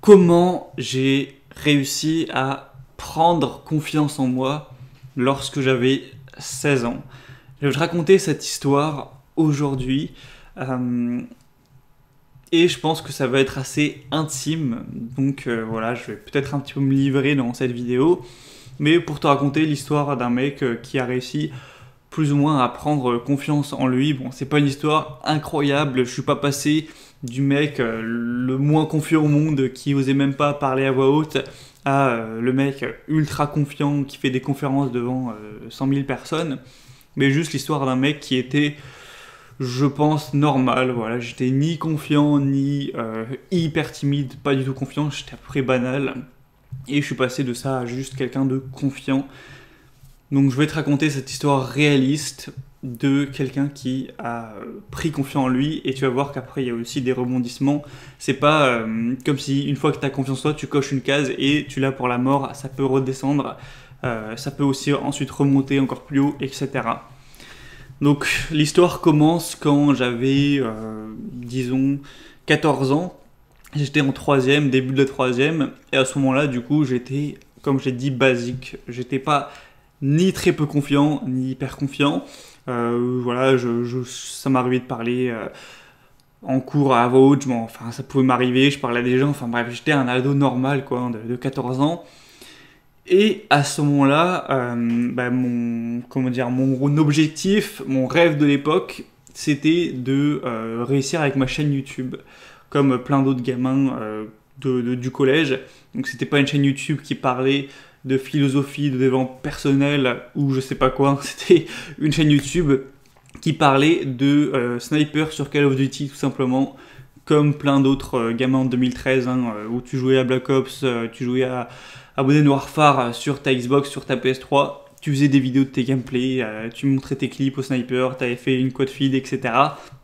comment j'ai réussi à prendre confiance en moi lorsque j'avais 16 ans. Je vais te raconter cette histoire aujourd'hui et je pense que ça va être assez intime. Donc voilà, je vais peut-être un petit peu me livrer dans cette vidéo, mais pour te raconter l'histoire d'un mec qui a réussi plus ou moins à prendre confiance en lui. Bon, c'est pas une histoire incroyable, je suis pas passé du mec le moins confiant au monde qui osait même pas parler à voix haute à le mec ultra confiant qui fait des conférences devant 100 000 personnes, mais juste l'histoire d'un mec qui était, je pense, normal. Voilà, j'étais ni confiant ni hyper timide, pas du tout confiant, j'étais à peu près banal, et je suis passé de ça à juste quelqu'un de confiant. Donc je vais te raconter cette histoire réaliste de quelqu'un qui a pris confiance en lui, et tu vas voir qu'après il y a aussi des rebondissements. C'est pas comme si une fois que tu as confiance en toi, tu coches une case et tu l'as pour la mort, ça peut redescendre, ça peut aussi ensuite remonter encore plus haut, etc. Donc l'histoire commence quand j'avais, disons, 14 ans. J'étais en troisième, début de la troisième, et à ce moment-là, du coup, j'étais, comme j'ai dit, basique. J'étais pas ni très peu confiant, ni hyper confiant. Voilà, ça m'arrivait de parler en cours à voix haute, enfin ça pouvait m'arriver, je parlais à des gens, enfin bref, j'étais un ado normal quoi, de 14 ans. Et à ce moment-là, mon objectif, mon rêve de l'époque, c'était de réussir avec ma chaîne YouTube, comme plein d'autres gamins du collège. Donc c'était pas une chaîne YouTube qui parlait de philosophie, de développement personnel ou je sais pas quoi. C'était une chaîne YouTube qui parlait de sniper sur Call of Duty tout simplement, comme plein d'autres gamins en 2013, où tu jouais à Black Ops, tu jouais à Modern Warfare sur ta Xbox, sur ta PS3, tu faisais des vidéos de tes gameplays, tu montrais tes clips au sniper, tu avais fait une quad feed, etc.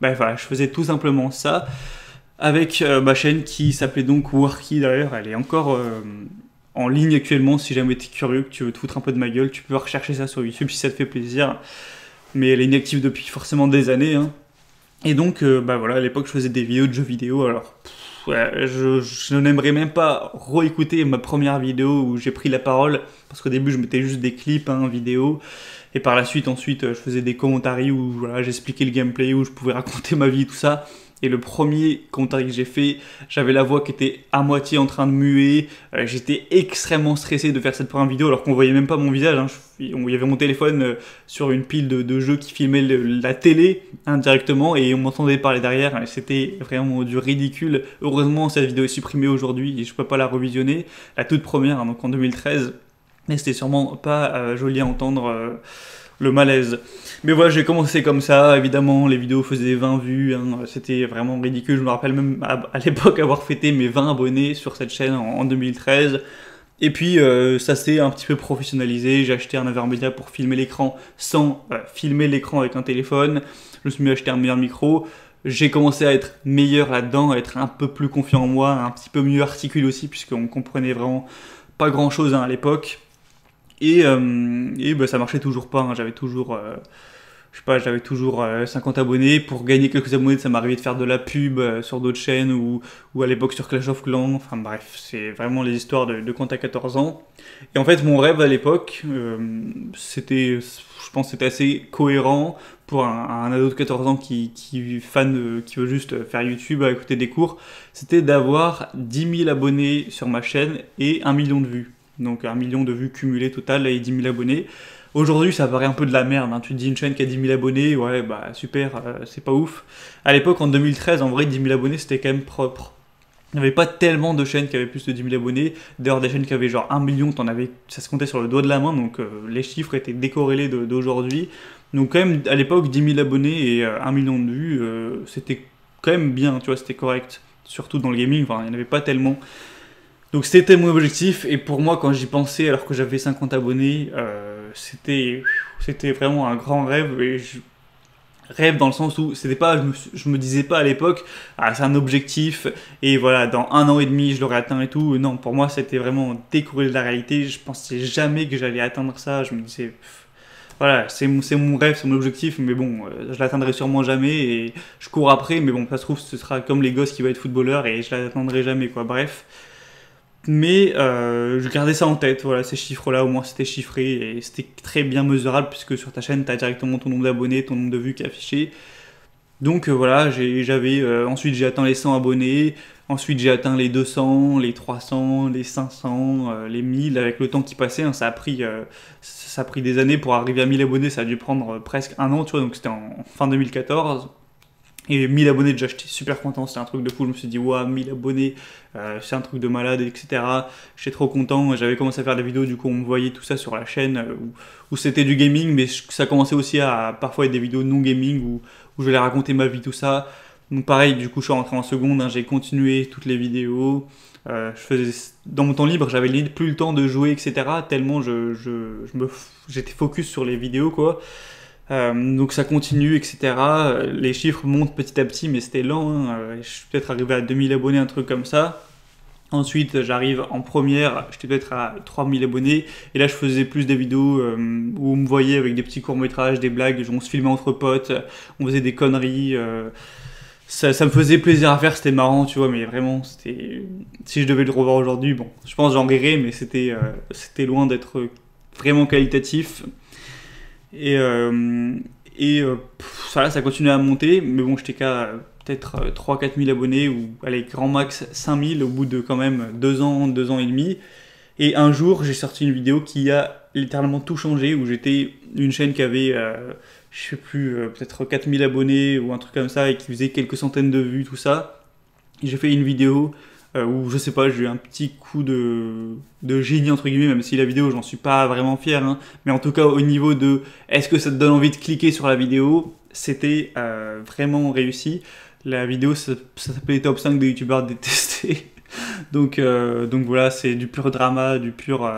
Bref, voilà, je faisais tout simplement ça avec ma chaîne qui s'appelait donc Worky. D'ailleurs, elle est encore en ligne actuellement. Si jamais tu es curieux, que tu veux te foutre un peu de ma gueule, tu peux rechercher ça sur YouTube si ça te fait plaisir. Mais elle est inactive depuis forcément des années. Et donc, voilà, à l'époque, je faisais des vidéos de jeux vidéo. Alors, je n'aimerais même pas réécouter ma première vidéo où j'ai pris la parole, parce qu'au début, je mettais juste des clips vidéo. Et par la suite, ensuite, je faisais des commentaires où voilà, j'expliquais le gameplay, où je pouvais raconter ma vie, tout ça. Et le premier commentaire que j'ai fait, j'avais la voix qui était à moitié en train de muer. J'étais extrêmement stressé de faire cette première vidéo alors qu'on voyait même pas mon visage. Il y avait mon téléphone sur une pile de jeux qui filmait la télé indirectement et on m'entendait parler derrière. C'était vraiment du ridicule. Heureusement, cette vidéo est supprimée aujourd'hui et je peux pas la revisionner. La toute première, donc en 2013. Mais c'était sûrement pas joli à entendre. Le malaise. Mais voilà, j'ai commencé comme ça, évidemment, les vidéos faisaient 20 vues, c'était vraiment ridicule. Je me rappelle même à l'époque avoir fêté mes 20 abonnés sur cette chaîne en 2013. Et puis ça s'est un petit peu professionnalisé, j'ai acheté un Avermedia pour filmer l'écran sans filmer l'écran avec un téléphone. Je me suis mis à acheter un meilleur micro. J'ai commencé à être meilleur là-dedans, à être un peu plus confiant en moi, un petit peu mieux articulé aussi, puisqu'on comprenait vraiment pas grand-chose à l'époque. Et ça marchait toujours pas, j'avais toujours, j'avais toujours 50 abonnés. Pour gagner quelques abonnés, ça m'arrivait de faire de la pub sur d'autres chaînes ou à l'époque sur Clash of Clans. Enfin bref, c'est vraiment les histoires de quand t'as 14 ans. Et en fait, mon rêve à l'époque, je pense que c'était assez cohérent pour un ado de 14 ans qui veut juste faire YouTube à écouter des cours. C'était d'avoir 10 000 abonnés sur ma chaîne et 1 million de vues. Donc 1 million de vues cumulées total et 10 000 abonnés. Aujourd'hui, ça paraît un peu de la merde. Tu te dis une chaîne qui a 10 000 abonnés, ouais, bah super, c'est pas ouf. À l'époque, en 2013, en vrai, 10 000 abonnés, c'était quand même propre. Il n'y avait pas tellement de chaînes qui avaient plus de 10 000 abonnés. D'ailleurs, des chaînes qui avaient genre 1 million, ça se comptait sur le doigt de la main, donc les chiffres étaient décorrélés d'aujourd'hui. Donc quand même, à l'époque, 10 000 abonnés et 1 million de vues, c'était quand même bien, tu vois, c'était correct. Surtout dans le gaming, enfin, il n'y en avait pas tellement. Donc c'était mon objectif, et pour moi quand j'y pensais alors que j'avais 50 abonnés, c'était vraiment un grand rêve. Et rêve dans le sens où c'était pas, je me disais pas à l'époque, ah c'est un objectif et voilà dans 1 an et demi je l'aurais atteint et tout. Non, pour moi c'était vraiment décorrélé de la réalité. Je pensais jamais que j'allais atteindre ça. Je me disais voilà, c'est mon rêve, c'est mon objectif, mais bon, je l'atteindrai sûrement jamais et je cours après, mais bon, ça se trouve, ce sera comme les gosses qui vont être footballeurs et je l'atteindrai jamais, quoi. Bref. Mais je gardais ça en tête, voilà, ces chiffres-là, au moins c'était chiffré et c'était très bien mesurable puisque sur ta chaîne, tu as directement ton nombre d'abonnés, ton nombre de vues qui est affiché. Donc voilà, ensuite j'ai atteint les 100 abonnés, ensuite j'ai atteint les 200, les 300, les 500, les 1000 avec le temps qui passait. Hein, ça a pris des années pour arriver à 1000 abonnés, ça a dû prendre presque un an, tu vois, donc c'était en fin 2014. Et 1000 abonnés, déjà, j'étais super content, c'était un truc de fou. Je me suis dit, waouh, 1000 abonnés, c'est un truc de malade, etc. J'étais trop content. J'avais commencé à faire des vidéos, du coup, on me voyait tout ça sur la chaîne où c'était du gaming, mais ça commençait aussi à parfois être des vidéos non gaming où je vais raconter ma vie, tout ça. Donc, pareil, du coup, je suis rentré en seconde, hein, j'ai continué toutes les vidéos. Dans mon temps libre, j'avais limite plus le temps de jouer, etc. Tellement j'étais focus sur les vidéos, quoi. Donc ça continue, etc. Les chiffres montent petit à petit, mais c'était lent. Hein. Je suis peut-être arrivé à 2000 abonnés, un truc comme ça. Ensuite, j'arrive en première, j'étais peut-être à 3000 abonnés. Et là, je faisais plus des vidéos où on me voyait avec des petits courts-métrages, des blagues. On se filmait entre potes, on faisait des conneries. Ça me faisait plaisir à faire, c'était marrant, tu vois. Mais vraiment, si je devais le revoir aujourd'hui, bon, je pense que j'en rirais, mais c'était loin d'être vraiment qualitatif. Ça continuait à monter, mais bon, j'étais qu'à peut-être 3-4 000 abonnés, ou allez, grand max 5 000 au bout de quand même 2 ans, 2 ans et demi. Et un jour, j'ai sorti une vidéo qui a littéralement tout changé, où j'étais une chaîne qui avait, je sais plus, peut-être 4 000 abonnés ou un truc comme ça, et qui faisait quelques centaines de vues, tout ça. Et j'ai fait une vidéo où, je sais pas, j'ai eu un petit coup de génie, entre guillemets, même si la vidéo, j'en suis pas vraiment fier, hein, mais en tout cas, au niveau de est-ce que ça te donne envie de cliquer sur la vidéo, c'était vraiment réussi. La vidéo, ça s'appelait Top 5 des youtubeurs détestés. Donc voilà, c'est du pur drama, du pur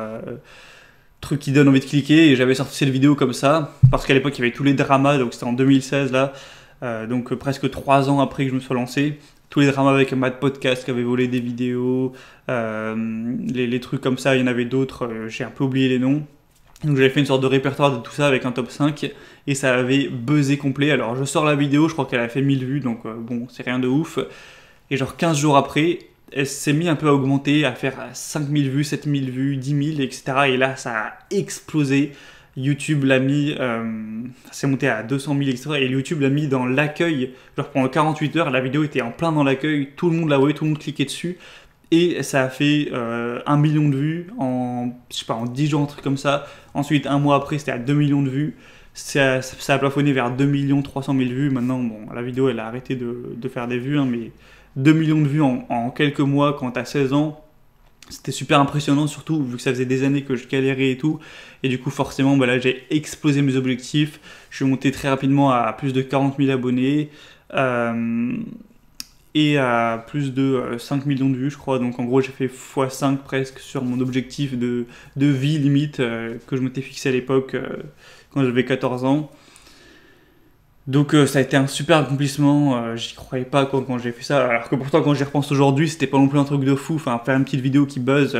truc qui donne envie de cliquer. Et j'avais sorti cette vidéo comme ça, parce qu'à l'époque, il y avait tous les dramas, donc c'était en 2016 là, donc presque 3 ans après que je me sois lancé. Tous les dramas avec Mad Podcast qui avait volé des vidéos, les trucs comme ça, il y en avait d'autres, j'ai un peu oublié les noms. Donc j'avais fait une sorte de répertoire de tout ça avec un top 5 et ça avait buzzé complet. Alors je sors la vidéo, je crois qu'elle a fait 1000 vues, donc bon, c'est rien de ouf. Et genre 15 jours après, elle s'est mis un peu à augmenter, à faire 5000 vues, 7000 vues, 10 000, etc. Et là, ça a explosé. YouTube l'a mis, c'est monté à 200 000, etc. Et YouTube l'a mis dans l'accueil. Genre pendant 48 heures, la vidéo était en plein dans l'accueil, tout le monde la voyait, tout le monde cliquait dessus. Et ça a fait 1 million de vues je sais pas, en 10 jours, un truc comme ça. Ensuite, un mois après, c'était à 2 millions de vues. Ça a plafonné vers 2 300 000 vues. Maintenant, bon, la vidéo, elle a arrêté de faire des vues, hein, mais 2 millions de vues en quelques mois quand t'as 16 ans. C'était super impressionnant, surtout vu que ça faisait des années que je galérais et tout. Et du coup, forcément, bah là, j'ai explosé mes objectifs. Je suis monté très rapidement à plus de 40 000 abonnés. Et à plus de 5 millions de vues, je crois. Donc en gros, j'ai fait x5 presque sur mon objectif de vie limite que je m'étais fixé à l'époque quand j'avais 14 ans. Donc ça a été un super accomplissement, j'y croyais pas quoi, quand j'ai fait ça, alors que pourtant quand j'y repense aujourd'hui, c'était pas non plus un truc de fou, enfin faire une petite vidéo qui buzz,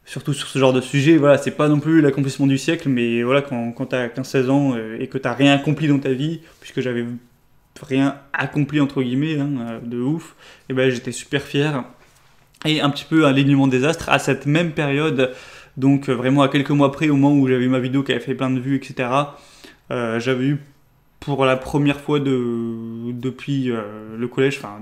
surtout sur ce genre de sujet, voilà, c'est pas non plus l'accomplissement du siècle, mais voilà, quand t'as 15-16 ans et que t'as rien accompli dans ta vie, puisque j'avais rien accompli entre guillemets, hein, de ouf, et ben j'étais super fier, et un petit peu un alignement des astres, à cette même période, donc vraiment à quelques mois près, au moment où j'avais eu ma vidéo qui avait fait plein de vues, etc., j'avais eu pour la première fois depuis le collège, enfin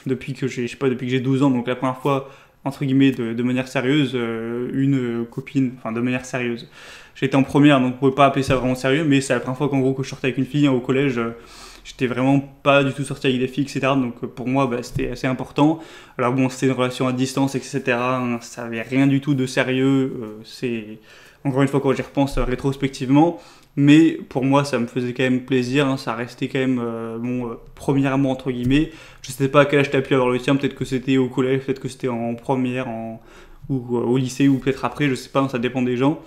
depuis que j'ai, je sais pas, depuis que j'ai 12 ans, donc la première fois entre guillemets de manière sérieuse, une copine, enfin de manière sérieuse. J'étais en première, donc on pouvait pas appeler ça vraiment sérieux, mais c'est la première fois qu'en gros que je sortais avec une fille, hein, au collège. J'étais vraiment pas du tout sorti avec des filles, etc. Donc pour moi, bah, c'était assez important. Alors bon, c'était une relation à distance, etc. Hein, ça avait rien du tout de sérieux. C'est encore une fois quand j'y repense rétrospectivement. Mais pour moi, ça me faisait quand même plaisir. Hein, ça restait quand même mon premier amour entre guillemets. Je sais pas à quel âge t'as pu avoir le tien. Peut-être que c'était au collège, peut-être que c'était en première, ou au lycée, ou peut-être après. Je sais pas. Ça dépend des gens.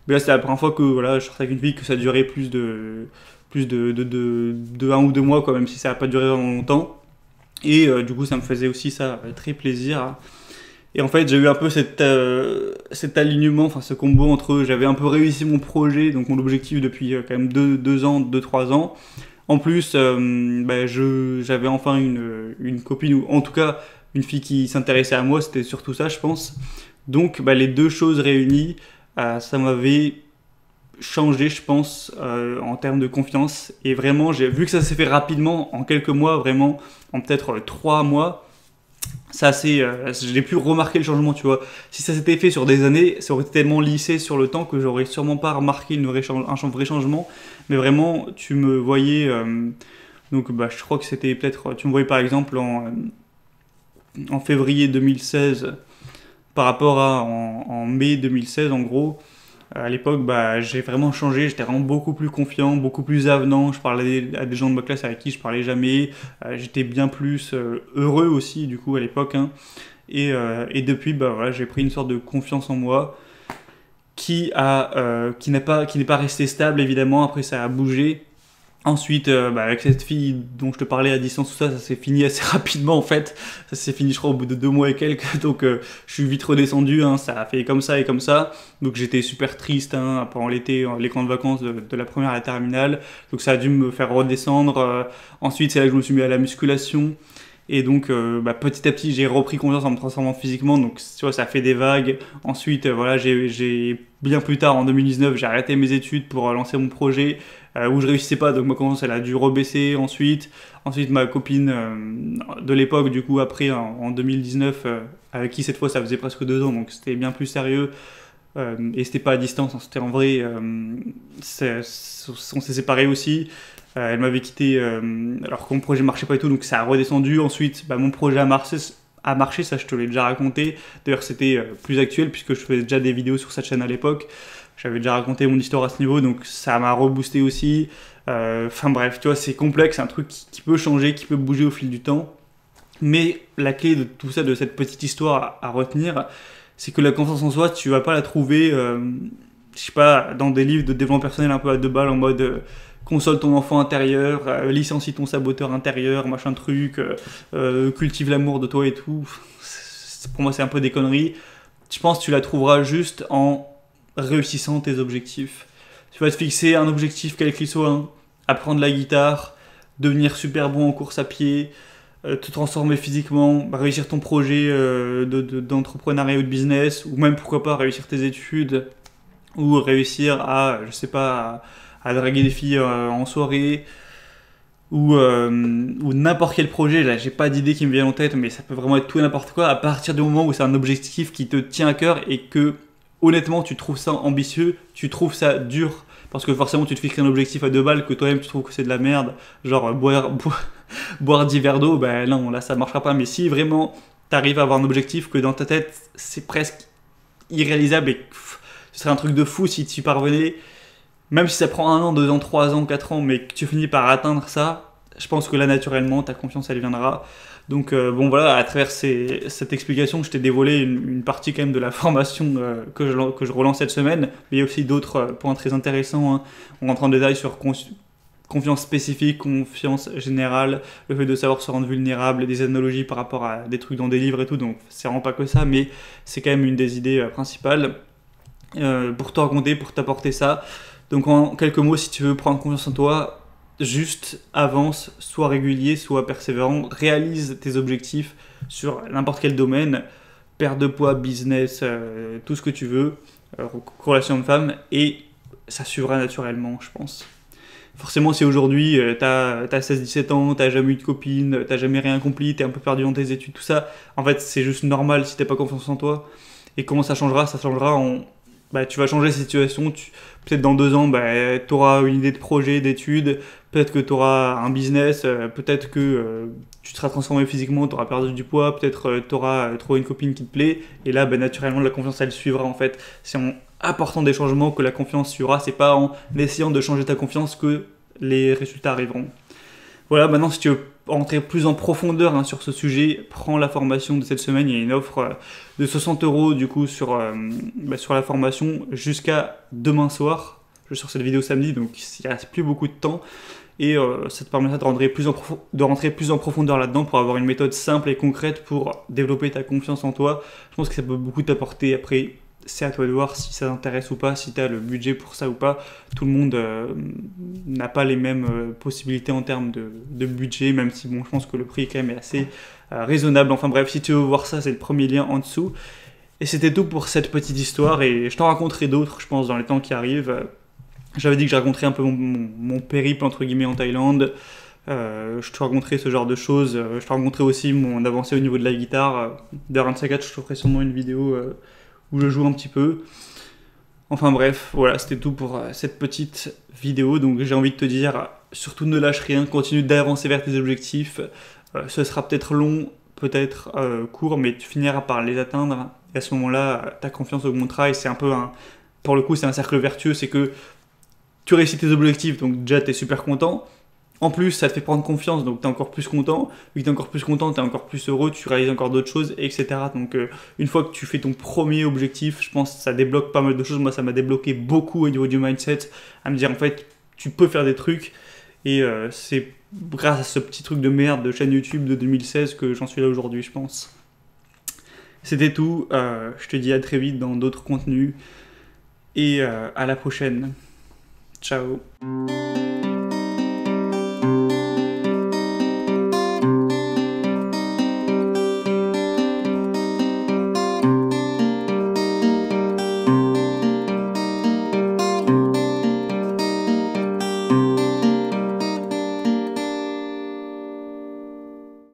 Mais là, c'était la première fois que voilà, je sortais avec une fille, que ça durait plus de 1 ou 2 mois, quoi, même si ça n'a pas duré vraiment longtemps. Et du coup, ça me faisait aussi ça très plaisir. Et en fait, j'ai eu un peu cet alignement, enfin ce combo entre j'avais un peu réussi mon projet, donc mon objectif depuis quand même 2-3 ans. En plus, j'avais enfin une copine, ou en tout cas une fille qui s'intéressait à moi, c'était surtout ça, je pense. Donc, bah, les deux choses réunies, ça m'avait changé, je pense, en termes de confiance. Et vraiment, j'ai vu que ça s'est fait rapidement, en quelques mois, vraiment, en peut-être 3 mois. Je n'ai plus remarqué le changement, tu vois. Si ça s'était fait sur des années, ça aurait été tellement lissé sur le temps que j'aurais sûrement pas remarqué un vrai changement. Mais vraiment, tu me voyais, donc bah, je crois que c'était peut-être, tu me voyais par exemple en février 2016 par rapport à en mai 2016 en gros. À l'époque, bah, j'ai vraiment changé, j'étais vraiment beaucoup plus confiant, beaucoup plus avenant, je parlais à des gens de ma classe avec qui je parlais jamais, j'étais bien plus heureux aussi du coup à l'époque, hein. Et depuis, bah, voilà, j'ai pris une sorte de confiance en moi qui n'est pas resté stable évidemment, après ça a bougé. Ensuite, bah, avec cette fille dont je te parlais à distance, tout ça, ça s'est fini assez rapidement en fait. Ça s'est fini, je crois, au bout de 2 mois et quelques. Donc, je suis vite redescendu. Hein, ça a fait comme ça et comme ça. Donc, j'étais super triste hein, pendant l'été, les camps de vacances de la première à la terminale. Donc, ça a dû me faire redescendre. Ensuite, c'est là que je me suis mis à la musculation. Et donc, bah, petit à petit, j'ai repris confiance en me transformant physiquement. Donc, tu vois, ça fait des vagues. Ensuite, voilà, bien plus tard, en 2019, j'ai arrêté mes études pour lancer mon projet où je réussissais pas. Donc, ma confiance, elle a dû rebaisser ensuite ma copine de l'époque, du coup, après, en 2019, avec qui cette fois, ça faisait presque 2 ans. Donc, c'était bien plus sérieux. Et c'était pas à distance, hein, c'était en vrai. On s'est séparés aussi. Elle m'avait quitté alors que mon projet marchait pas et tout, donc ça a redescendu. Ensuite, bah, mon projet a marché, ça je te l'ai déjà raconté. D'ailleurs, c'était plus actuel puisque je faisais déjà des vidéos sur cette chaîne à l'époque. J'avais déjà raconté mon histoire à ce niveau, donc ça m'a reboosté aussi. Enfin bref, tu vois, c'est complexe, c'est un truc qui peut changer, qui peut bouger au fil du temps. Mais la clé de tout ça, de cette petite histoire à retenir, c'est que la confiance en soi, tu vas pas la trouver, je sais pas, dans des livres de développement personnel un peu à 2 balles en mode console ton enfant intérieur, licencie ton saboteur intérieur, machin truc, cultive l'amour de toi et tout. Pour moi, c'est un peu des conneries. Je pense que tu la trouveras juste en réussissant tes objectifs. Tu vas te fixer un objectif quel qu'il soit, hein. Apprendre la guitare, devenir super bon en course à pied, te transformer physiquement, réussir ton projet d'entrepreneuriat ou de business, ou même pourquoi pas réussir tes études, ou réussir à, je sais pas, à draguer des filles en soirée, ou n'importe quel projet. Là, j'ai pas d'idée qui me vient en tête, mais ça peut vraiment être tout et n'importe quoi, à partir du moment où c'est un objectif qui te tient à cœur et que, honnêtement, tu trouves ça ambitieux, tu trouves ça dur, parce que forcément, tu te fixes un objectif à 2 balles que toi-même tu trouves que c'est de la merde, genre boire 10 verres d'eau, ben non, là ça marchera pas. Mais si vraiment t'arrives à avoir un objectif que dans ta tête c'est presque irréalisable et ce serait un truc de fou si tu parvenais, même si ça prend 1 an, 2 ans, 3 ans, 4 ans, mais que tu finis par atteindre ça, je pense que là naturellement ta confiance elle viendra. Donc bon voilà, à travers cette explication, je t'ai dévoilé une partie quand même de la formation que je relance cette semaine, mais il y a aussi d'autres points très intéressants, hein. On rentre en détail sur confiance spécifique, confiance générale, le fait de savoir se rendre vulnérable, des analogies par rapport à des trucs dans des livres et tout, donc c'est vraiment pas que ça, mais c'est quand même une des idées principales pour te raconter, pour t'apporter ça. Donc en quelques mots, si tu veux prendre confiance en toi, juste avance, sois régulier, sois persévérant, réalise tes objectifs sur n'importe quel domaine, perte de poids, business, tout ce que tu veux, relation homme-femme, et ça suivra naturellement, je pense. Forcément, si aujourd'hui t'as 16-17 ans, t'as jamais eu de copine, t'as jamais rien accompli, t'es un peu perdu dans tes études, tout ça, en fait c'est juste normal si t'as pas confiance en toi. Et comment ça changera? Ça changera en... Bah, tu vas changer cette situation, peut-être dans 2 ans, bah, tu auras une idée de projet, d'études, peut-être que tu auras un business, peut-être que tu te seras transformé physiquement, tu auras perdu du poids, peut-être tu auras trouvé une copine qui te plaît, et là, bah, naturellement, la confiance, elle suivra en fait. C'est en apportant des changements que la confiance suivra, c'est pas en essayant de changer ta confiance que les résultats arriveront. Voilà, maintenant si tu veux rentrer plus en profondeur hein, sur ce sujet, prends la formation de cette semaine. Il y a une offre de 60 € du coup sur la formation jusqu'à demain soir. Je sors cette vidéo samedi, donc il ne reste plus beaucoup de temps. Et ça te permettra de rentrer plus en profondeur là-dedans pour avoir une méthode simple et concrète pour développer ta confiance en toi. Je pense que ça peut beaucoup t'apporter. Après, c'est à toi de voir si ça t'intéresse ou pas, si tu as le budget pour ça ou pas. Tout le monde n'a pas les mêmes possibilités en termes de budget, même si bon, je pense que le prix quand même est raisonnable. Enfin bref, si tu veux voir ça, c'est le premier lien en dessous. Et c'était tout pour cette petite histoire, et je t'en raconterai d'autres, je pense, dans les temps qui arrivent. J'avais dit que je raconterais un peu mon périple, entre guillemets, en Thaïlande. Je te raconterai ce genre de choses. Je te raconterai aussi mon avancée au niveau de la guitare. D'ailleurs, un de ces quatre, je te ferai sûrement une vidéo où je joue un petit peu. Enfin bref, voilà, c'était tout pour cette petite vidéo. Donc j'ai envie de te dire, surtout ne lâche rien, continue d'avancer vers tes objectifs. Ce sera peut-être long, peut-être court, mais tu finiras par les atteindre. Et à ce moment-là, ta confiance augmentera, et c'est un peu pour le coup, c'est un cercle vertueux. C'est que tu réussis tes objectifs, donc déjà tu es super content. En plus, ça te fait prendre confiance, donc tu es encore plus content. Vu que tu es encore plus content, tu es encore plus heureux, tu réalises encore d'autres choses, etc. Donc, une fois que tu fais ton premier objectif, je pense que ça débloque pas mal de choses. Moi, ça m'a débloqué beaucoup au niveau du mindset, à me dire en fait, tu peux faire des trucs. Et c'est grâce à ce petit truc de merde de chaîne YouTube de 2016 que j'en suis là aujourd'hui, je pense. C'était tout. Je te dis à très vite dans d'autres contenus. Et à la prochaine. Ciao.